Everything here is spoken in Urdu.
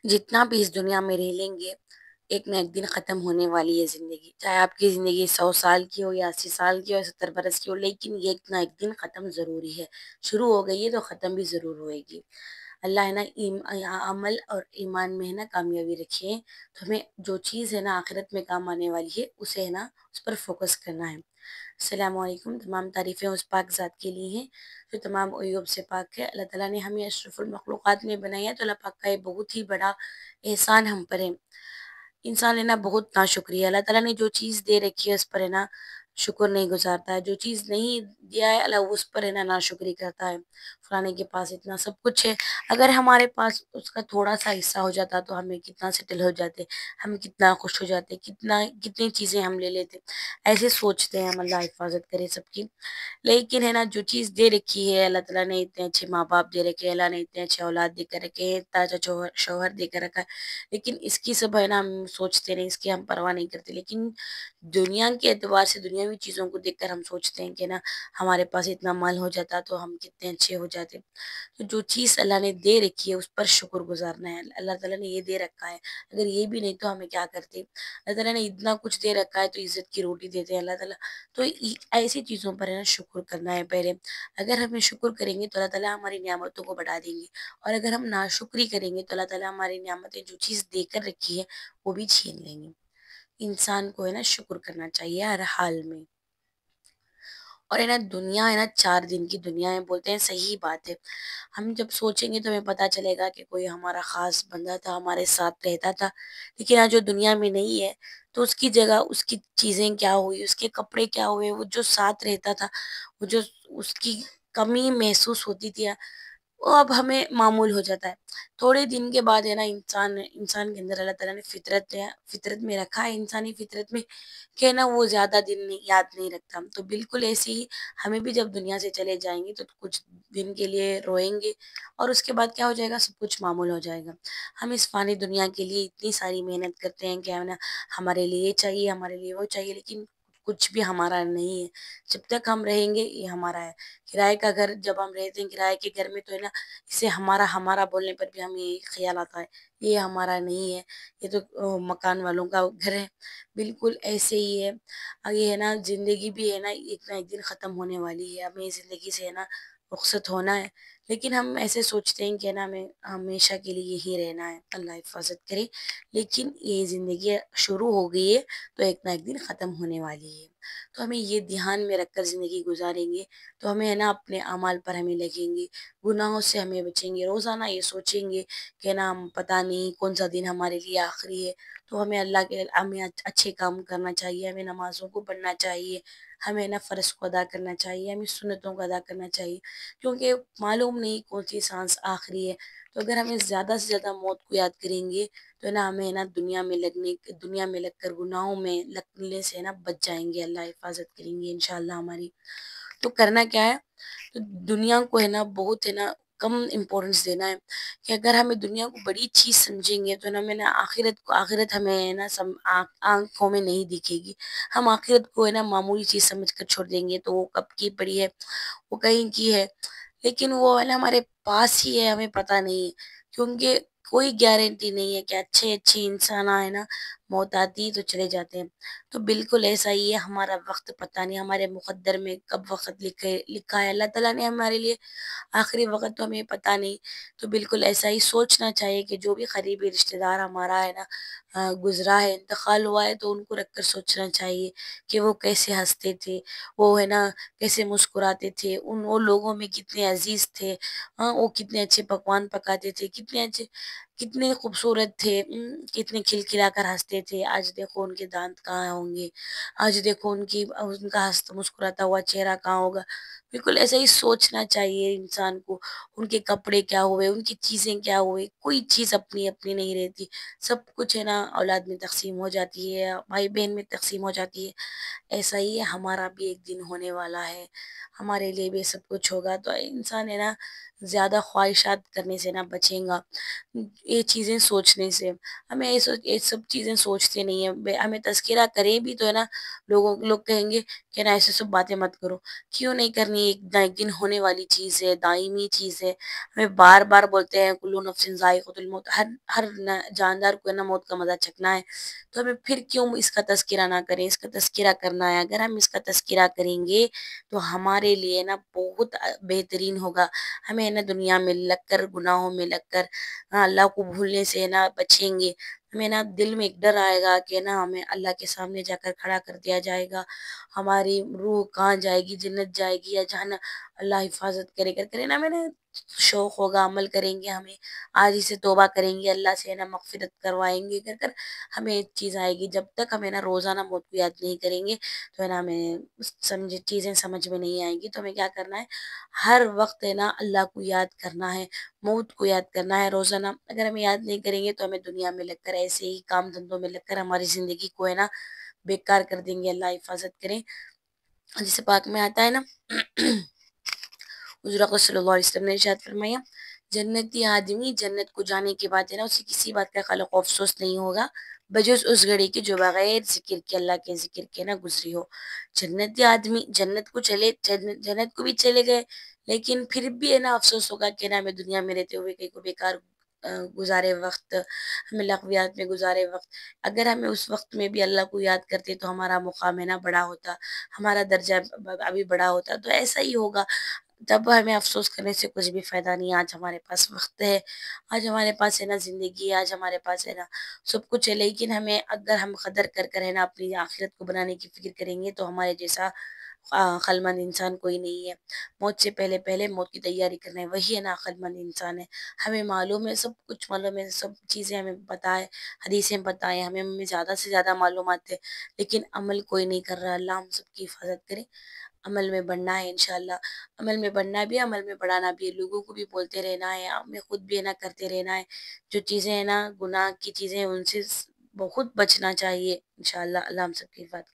جتنا بھی اس دنیا میں رہ لیں گے، ایک نہ ایک دن ختم ہونے والی ہے زندگی، چاہے آپ کی زندگی 100 سال کی ہو یا 80 سال کی ہو یا 70 برس کی ہو، لیکن یہ ایک نہ ایک دن ختم ضروری ہے۔ شروع ہو گئی ہے تو ختم بھی ضرور ہوئے گی۔ اللہ ہے نا عمل اور ایمان میں ہے نا کامیابی رکھے، تو ہمیں جو چیز ہے نا آخرت میں کام آنے والی ہے اسے ہے نا اس پر فوکس کرنا ہے۔ السلام علیکم۔ تمام تعریفیں اس پاک ذات کے لیے ہیں جو تمام عیوب سے پاک ہے۔ اللہ تعالیٰ نے ہمیں اشرف المخلوقات میں بنایا ہے، تو اللہ پاک کا یہ بہت ہی بڑا احسان ہم پر ہے۔ انسان ہے نا بہت ناشکری ہے، اللہ تعالیٰ نے جو چیز دے رکھی ہے اس پر ہے نا شکر نہیں گزارتا ہے، جو چیز نہیں دیا ہے اللہ اس پر ہے نا ناشکری کرتا ہے۔ فلانے کے پاس اتنا سب کچھ ہے، اگر ہمارے پاس اس کا تھوڑا سا حصہ ہو جاتا تو ہمیں کتنا سیٹل ہو جاتے، ہم کتنا خوش ہو جاتے، کتنی چیزیں ہم لے لیتے، ایسے سوچتے ہیں ہم۔ اللہ حفاظت کرے سب کی۔ لیکن ہے نا جو چیز دے رکھی ہے، اللہ تعالیٰ نے اتنے اچھے ماں باپ دے رکھے ہیں، اللہ نے اتنے اچھے اولاد دے کر رکھے ہیں، اتنا اچھا شوہر دے کر رکھا ہے، لیکن اس کی سب ہے نا ہم سوچتے نہیں، اس کی ہم پرواہ نہیں کرتے، لیکن دنیا کے اعتبار سے دنیاوی چیزوں کو دیکھ کر ہم سوچتے ہیں کہ نا ہمارے پاس اتنا مال ہو جاتا تو ہم کتنے اچھے ہو جاتے۔ تو جو چیز اللہ نے دے رکھی ہے اس پر شکر گزارنا ہے۔ اللہ تعالیٰ نے یہ دے رکھا ہے، اگر یہ بھی نہیں تو ہمیں کیا کرتے۔ اللہ تعالیٰ نے اتنا کچھ دے رکھا ہے تو عزت کی روٹی دیتے ہیں اللہ تعالیٰ، تو ایسی چیزوں پر ہے نا شکر کرنا ہے پہلے۔ اگر ہمیں شکر کریں گے تو اللہ تعالیٰ ہماری نعمتوں کو بڑھا دیں گے، اور اگر ہم ناشکری کریں گے تو اللہ تعالیٰ ہماری نعمتیں جو چیز دے کر رکھی ہے وہ بھی چھین لیں گے۔ انسان کو ہے نا شکر کرنا چاہیے ہر حال میں۔ اور ہے نا دنیا ہے نا 4 دن کی دنیا ہے، بولتے ہیں صحیح بات ہے۔ ہم جب سوچیں گے تو ہمیں پتہ چلے گا کہ کوئی ہمارا خاص بندہ تھا، ہمارے ساتھ رہتا تھا، لیکن آج جو دنیا میں نہیں ہے تو اس کی جگہ اس کی چیزیں کیا ہوئی، اس کے کپڑے کیا ہوئے، وہ جو ساتھ رہتا تھا، وہ جو اس کی کمی محسوس ہوتی تھی وہ اب ہمیں معمول ہو جاتا ہے۔ تھوڑے دن کے بعد ہے نا انسان کے اندر اللہ تعالیٰ نے فطرت میں رکھا ہے، انسانی فطرت میں، کہ نا وہ زیادہ دن یاد نہیں رکھتا۔ تو بالکل ایسے ہی ہمیں بھی جب دنیا سے چلے جائیں گے تو کچھ دن کے لیے روئیں گے، اور اس کے بعد کیا ہو جائے گا، سب کچھ معمول ہو جائے گا۔ ہم اس فانی دنیا کے لیے اتنی ساری محنت کرتے ہیں کہ ہمارے لیے یہ چاہیے، ہمارے لیے وہ چاہیے، لیکن کچھ بھی ہمارا نہیں ہے۔ جب تک ہم رہیں گے یہ ہمارا ہے۔ کرائے کا گھر جب ہم رہتے ہیں کرائے کے گھر میں تو ہے نا اسے ہمارا بولنے پر بھی ہمیں یہ خیال آتا ہے یہ ہمارا نہیں ہے، یہ تو مکان والوں کا گھر ہے۔ بالکل ایسے ہی ہے، یہ ہے نا زندگی بھی ہے نا ایک نہ ایک دن ختم ہونے والی ہے، ہمیں زندگی سے ہے نا رخصت ہونا ہے، لیکن ہم ایسے سوچتے ہیں کہ نا ہمیں ہمیشہ کے لیے یہی رہنا ہے۔ اللہ حفاظت کرے، لیکن یہ زندگی شروع ہو گئی ہے تو ایک نہ ایک دن ختم ہونے والی ہے، تو ہمیں یہ دھیان میں رکھ کر زندگی گزاریں گے تو ہمیں ہے نا اپنے اعمال پر ہمیں لگیں گے، گناہوں سے ہمیں بچیں گے، روزانہ یہ سوچیں گے کہ نا ہم پتہ نہیں کون سا دن ہمارے لیے آخری ہے، تو ہمیں اچھے کام کرنا چاہیے، ہمیں نمازوں کو پڑھنا چاہیے، ہمیں نا فرض کو ادا کرنا چاہیے، ہمیں سنتوں کو ادا کرنا چاہیے، کیونکہ معلوم نہیں کون سی سانس آخری ہے۔ تو اگر ہمیں زیادہ سے زیادہ موت کو یاد کریں گے تو نا ہمیں نا دنیا میں لگ کر گناہوں میں لگنے سے نا بچ جائیں گے، اللہ حفاظت کریں گے انشاءاللہ ہماری۔ تو کرنا کیا ہے، تو دنیا کو ہے نا بہت ہے نا کم امپورٹنس دینا ہے، کہ اگر ہمیں دنیا کو بڑی چیز سمجھیں گے تو نا ہمیں نا آخرت ہمیں ہے نا آنکھوں میں نہیں دکھے گی، ہم آخرت کو ہے نا معمولی چیز سمجھ کر چھوڑ دیں گے، تو وہ کب کی پڑی ہے، وہ کہیں کی ہے، لیکن وہ ہے نا ہمارے پاس ہی ہے، ہمیں پتہ نہیں ہے، کیونکہ کوئی گارنٹی نہیں ہے کہ اچھے انسان ہے نا موت آتی ہے تو چلے جاتے ہیں۔ تو بالکل ایسا ہی ہے، ہمارا وقت پتہ نہیں، ہمارے مقدر میں کب وقت لکھا ہے اللہ تعالیٰ نے ہمارے لیے آخری وقت، تو ہمیں پتہ نہیں۔ تو بالکل ایسا ہی سوچنا چاہیے کہ جو بھی قریبی رشتہ دار ہمارا ہے نا گزرا ہے، انتقال ہوا ہے، تو ان کو رکھ کر سوچنا چاہیے کہ وہ کیسے ہنستے تھے، وہ ہے نا کیسے مسکراتے تھے، وہ لوگوں میں کتنے عزیز تھے، وہ کتنے اچھے پکوان پکاتے تھے، کتنے خوبصورت تھے، کتنے کھلکھلا کر ہنستے تھے۔ آج دیکھو ان کے دانت کہاں ہوں گے، آج دیکھو ان کا مسکراتا ہوا چہرہ کہاں ہوگا۔ بالکل ایسا ہی سوچنا چاہیے انسان کو، ان کے کپڑے کیا ہوئے، ان کی چیزیں کیا ہوئے، کوئی چیز اپنی نہیں رہتی، سب کچھ ہے نا اولاد میں تقسیم ہو جاتی ہے، بھائی بہن میں تقسیم ہو جاتی ہے۔ ایسا ہی ہے، ہمارا بھی ایک دن ہونے والا ہے، ہمارے لیے بھی سب کچھ ہوگا، تو انسان ہے نا زیادہ خواہشات کرنے سے نہ بچیں گا، یہ چیزیں سوچنے سے۔ ہمیں یہ سب چیزیں سوچتے نہیں ہیں، ہمیں تذکرہ کریں بھی تو ہے نا، لوگ کہیں گے کہ نا ایسے سب باتیں مت کرو۔ کیوں نہیں کرنی؟ ایک نہ ایک دن ہونے والی چیز ہے، دائمی چیز ہے۔ ہمیں بار بار بولتے ہیں کلو نفس ذائقۃ الموت، ہر جاندار کو ہے نا موت کا مزہ چکھنا ہے، تو ہمیں پھر کیوں اس کا تذکرہ نہ کریں؟ اس کا تذکرہ کرنا ہے۔ اگر ہم اس کا تذکرہ کریں گے تو ہمارے لیے نا بہت بہترین ہوگا۔ ہمیں نا دنیا میں لگ کر، گناہوں میں لگ کر اللہ کو بھولنے سے نا بچیں گے۔ ہمیں نا دل میں ایک ڈر آئے گا کہ نا ہمیں اللہ کے سامنے جا کر کھڑا کر دیا جائے گا، ہماری روح کہاں جائے گی، جنت جائے گی یا جہنم، اللہ حفاظت کرے نا۔ میں نے شوق ہوگا، عمل کریں گے، ہمیں آج ہی سے توبہ کریں گے، اللہ سے نا مغفرت کروائیں گے کر ہمیں ایک چیز آئے گی۔ جب تک ہمیں نا روزانہ موت کو یاد نہیں کریں گے تو ہے نا ہمیں چیزیں سمجھ میں نہیں آئیں گی۔ تو ہمیں کیا کرنا ہے؟ ہر وقت ہے نا اللہ کو یاد کرنا ہے، موت کو یاد کرنا ہے روزانہ۔ اگر ہم یاد نہیں کریں گے تو ہمیں دنیا میں لگ کر ایسے ہی کام دھندوں میں لگ کر ہماری زندگی کو ہے نا بیکار کر دیں گے۔ اللہ حفاظت کریں۔ جیسے پاک میں آتا ہے نا، حضور اقدس صلی اللہ علیہ وسلم نے ارشاد فرمایا، جنتی آدمی جنت کو جانے کے بعد ہے نا اسے کسی بات کا خلق و افسوس نہیں ہوگا بجز اس گھڑی کے جو بغیر ذکر کے، اللہ کے ذکر کے نا گزری ہو۔ جنتی آدمی جنت کو بھی چلے گئے، لیکن پھر بھی ہے نا افسوس ہوگا کہ نا ہمیں دنیا میں رہتے ہوئے کہیں کو بیکار گزارے وقت، ہمیں لغویات میں گزارے وقت۔ اگر ہمیں اس وقت میں بھی اللہ کو یاد کرتے تو ہمارا مقام ہے نا بڑا ہوتا، ہمارا درجہ ابھی بڑا ہوتا۔ تو ایسا ہی ہوگا، تب ہمیں افسوس کرنے سے کچھ بھی فائدہ نہیں۔ آج ہمارے پاس وقت ہے، آج ہمارے پاس ہے نا زندگی ہے، آج ہمارے پاس ہے نا سب کچھ ہے، لیکن اگر ہم قدر کر ہے نا اپنی آخرت کو بنانے کی فکر کریں گے تو ہمارے جیسا عقلمند انسان کوئی نہیں ہے۔ موت سے پہلے پہلے موت کی تیاری کرنا ہے، وہی ہے نا عقلمند انسان ہے۔ ہمیں معلوم ہے، سب کچھ معلوم ہے، سب چیزیں ہمیں پتہ ہے، حدیثیں پتہ ہیں، ہمیں زیادہ سے زیادہ معلومات ہے، لیکن عمل کوئی نہیں کر رہا۔ اللہ ہم سب کی حفاظت کرے۔ عمل میں بڑھنا ہے انشاءاللہ، عمل میں بڑھنا بھی ہے، عمل میں بڑھانا بھی ہے، لوگوں کو بھی بولتے رہنا ہے، ہمیں خود بھی ہے نا کرتے رہنا ہے۔ جو چیزیں ہیں نا گناہ کی چیزیں، ان سے بہت بچنا چاہیے انشاءاللہ۔ اللہ ہم سب کی حفاظت